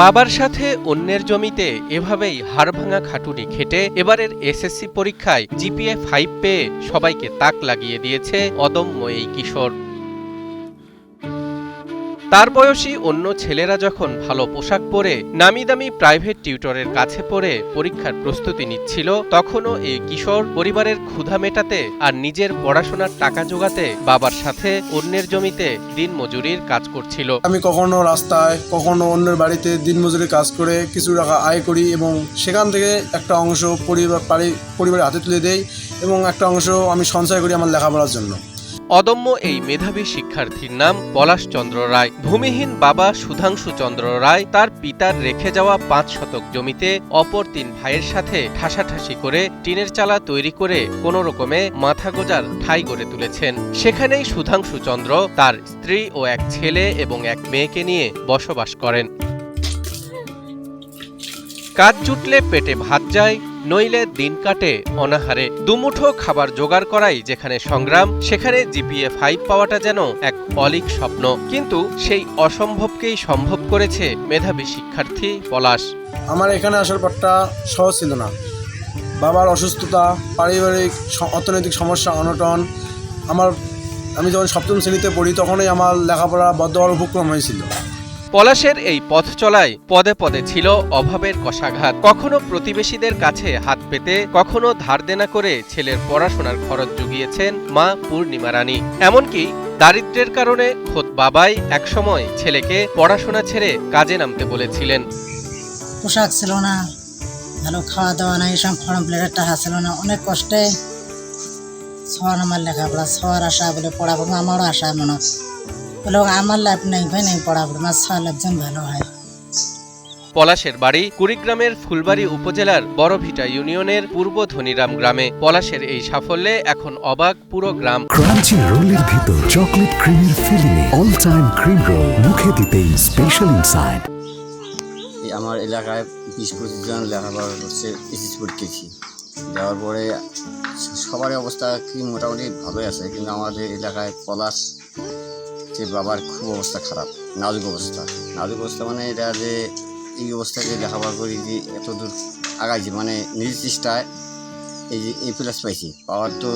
বাবার সাথে অন্যের জমিতে এভাবেই হাড়ভাঙা খাটুনি খেটে এবারের এসএসসি পরীক্ষায় জিপিএ 5 পেয়ে সবাইকে তাক লাগিয়ে দিয়েছে অদম্য এই কিশোর। তার বয়সী অন্য ছেলেরা যখন ভালো পোশাক পরে নামিদামি প্রাইভেট টিউটরের কাছে পড়ে পরীক্ষার প্রস্তুতি নিচ্ছিল, তখনও এই কিশোর পরিবারের ক্ষুধা মেটাতে আর নিজের পড়াশোনার টাকা জোগাতে বাবার সাথে অন্যের জমিতে দিনমজুরির কাজ করছিল। আমি কখনো রাস্তায়, কখনো অন্যের বাড়িতে দিনমজুরি কাজ করে কিছু টাকা আয় করি এবং সেখান থেকে একটা অংশ পরিবারের হাতে তুলে দেই এবং একটা অংশ আমি সঞ্চয় করি আমার লেখাপড়ার জন্য। অদম্য এই মেধাবী শিক্ষার্থীর নাম পলাশ চন্দ্র রায়। ভূমিহীন বাবা সুধাংশু চন্দ্র রায় তার পিতার রেখে যাওয়া 5 শতক জমিতে অপর 3 ভাইয়ের সাথে ঠাসাঠাসি করে টিনের চালা তৈরি করে কোনো রকমে মাথা গোজার ঠাঁই গড়ে তুলেছেন। সেখানেই সুধাংশু চন্দ্র তার স্ত্রী ও এক ছেলে এবং এক মেয়েকে নিয়ে বসবাস করেন। কাজ জুটলে পেটে ভাত যায়, নইলে দিন কাটে অনাহারে। দুমুঠো খাবার জোগাড় করাই যেখানে সংগ্রাম, সেখানে জিপিএ 5 পাওয়াটা যেন এক অলীক স্বপ্ন। কিন্তু সেই অসম্ভবকেই সম্ভব করেছে মেধাবী শিক্ষার্থী পলাশ। আমার এখানে আসার পরটা সহজ ছিল না। বাবার অসুস্থতা, পারিবারিক অর্থনৈতিক সমস্যা, অনটন। আমি যখন 7ম শ্রেণীতে পড়ি তখনই আমার লেখাপড়া বদ্ধ হওয়ার উপক্রম হয়েছিল। পলাশের এই পথ চলায় পদে পদে ছিল অভাবের কষাঘাত। কখনো প্রতিবেশীদের কাছে হাত পেতে, কখনো ধার দেনা করে ছেলের পড়াশোনার খরচ জুগিয়েছেন মা পূর্ণিমা রানী। এমনকি দারিদ্র্যের কারণে খোদ বাবাই একসময় ছেলেকে পড়াশোনা ছেড়ে কাজে নামতে বলেছিলেন। পোশাক ছিল না, ভালো খাওয়া দাওয়া নাই, সব ফর্ম প্লেটের টাকা ছিল না। অনেক কষ্টে সবার আমার লেখাপড়া, সবার আশা বলে পড়াবো, আমারও আশা মনে বলে আমার লাইফ নেই ভাই, নেই পড়াবো, আমার সবার একজন ভালো হয়। পলাশের বাড়ি কুড়িগ্রামের ফুলবাড়ী উপজেলার বড়ভিটা ইউনিয়নের পূর্ব ধনিরাম গ্রামে। পলাশের এই সাফল্যে এখন অবাক পুরো গ্রাম। ক্রাঞ্চি রোলের ভিতর চকলেট ক্রিমের filling, all time cream roll, মুখে দিতেই স্পেশাল ইনসাইড। আমার এলাকায় 20-25 জন লেখাপড়া করছে, এসএসসি পরীক্ষা দেওয়ার পরে সবারই অবস্থা কি মোটামুটি ভালোই আছে, কিন্তু আমাদের এলাকায় পলাশ যে বাবার খুব অবস্থা খারাপ, নাজুক অবস্থা মানে এটা যে এই অবস্থায় লেখাপড়া করি যে এত দূর আগাইছি, মানে নিজের চেষ্টায় এই যে A+ পাইছি, পাওয়ার তো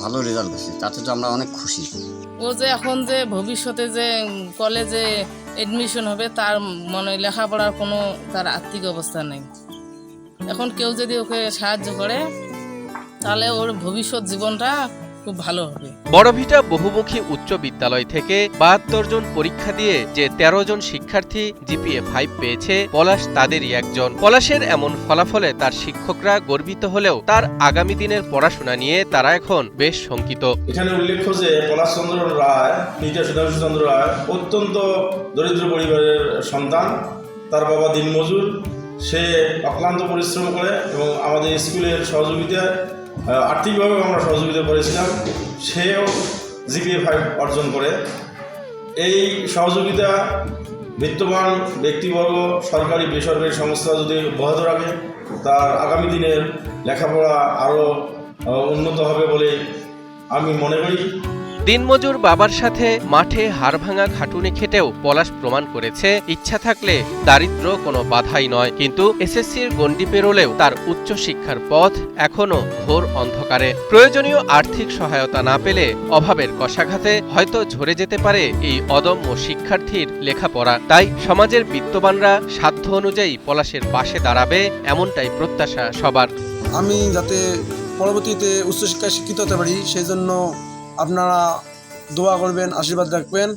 ভালো রেজাল্ট হয়েছে, তাতে তো আমরা অনেক খুশি। ও যে এখন যে ভবিষ্যতে যে কলেজে এডমিশন হবে, তার মানে লেখাপড়ার কোনো তার আর্থিক অবস্থা নেই। এখন কেউ যদি ওকে সাহায্য করে তাহলে ওর ভবিষ্যৎ জীবনটা খুব ভালো হবে। বড়ভিটা বহুমুখী উচ্চ বিদ্যালয় থেকে 72 জন পরীক্ষা দিয়ে যে 13 জন শিক্ষার্থী জিপিএ 5 পেয়েছে, পলাশ তাদেরই একজন। পলাশের এমন ফলাফলে তার শিক্ষকরা গর্বিত হলেও তার আগামী দিনের পড়াশোনা নিয়ে তারা এখন বেশ শঙ্কিত। এখানে উল্লেখ্য যে পলাশ চন্দ্র রায়, পিতা সুধাংশু চন্দ্র রায় অত্যন্ত দরিদ্র পরিবারের সন্তান। তার বাবা দিনমজুর, সে অক্লান্ত পরিশ্রম করে এবং আমাদের স্কুলের সহযোগিতায় আর্থিকভাবে আমরা সহযোগিতা করেছিলাম। সেও জিপিএ 5 অর্জন করে। এই সহযোগিতা বিত্তবান ব্যক্তিবর্গ, সরকারি বেসরকারি সংস্থা যদি অব্যাহত রাখে, তার আগামী দিনের লেখাপড়া আরও উন্নত হবে বলে আমি মনে করি। দিনমজুর বাবার সাথে মাঠে হাড়ভাঙা খাটুনি খেটেও পলাশ প্রমাণ করেছে ইচ্ছা থাকলে দারিদ্র্য কোনো বাধাই নয়। কিন্তু এসএসসির গণ্ডি পেরোলেও তার উচ্চশিক্ষার পথ এখনো ঘোর অন্ধকারে। প্রয়োজনীয় আর্থিক সহায়তা না পেলে অভাবের কষাঘাতে হয়তো ঝরে যেতে পারে এই অদম্য শিক্ষার্থীর লেখাপড়া। তাই সমাজের বিত্তবানরা সাধ্য অনুযায়ী পলাশের পাশে দাঁড়াবে, এমনটাই প্রত্যাশা সবার। আমি যাতে পরবর্তীতে উচ্চশিক্ষায় শিক্ষিত হতে পারি সেই জন্য আপনারা দোয়া করবেন, আশীর্বাদ রাখবেন।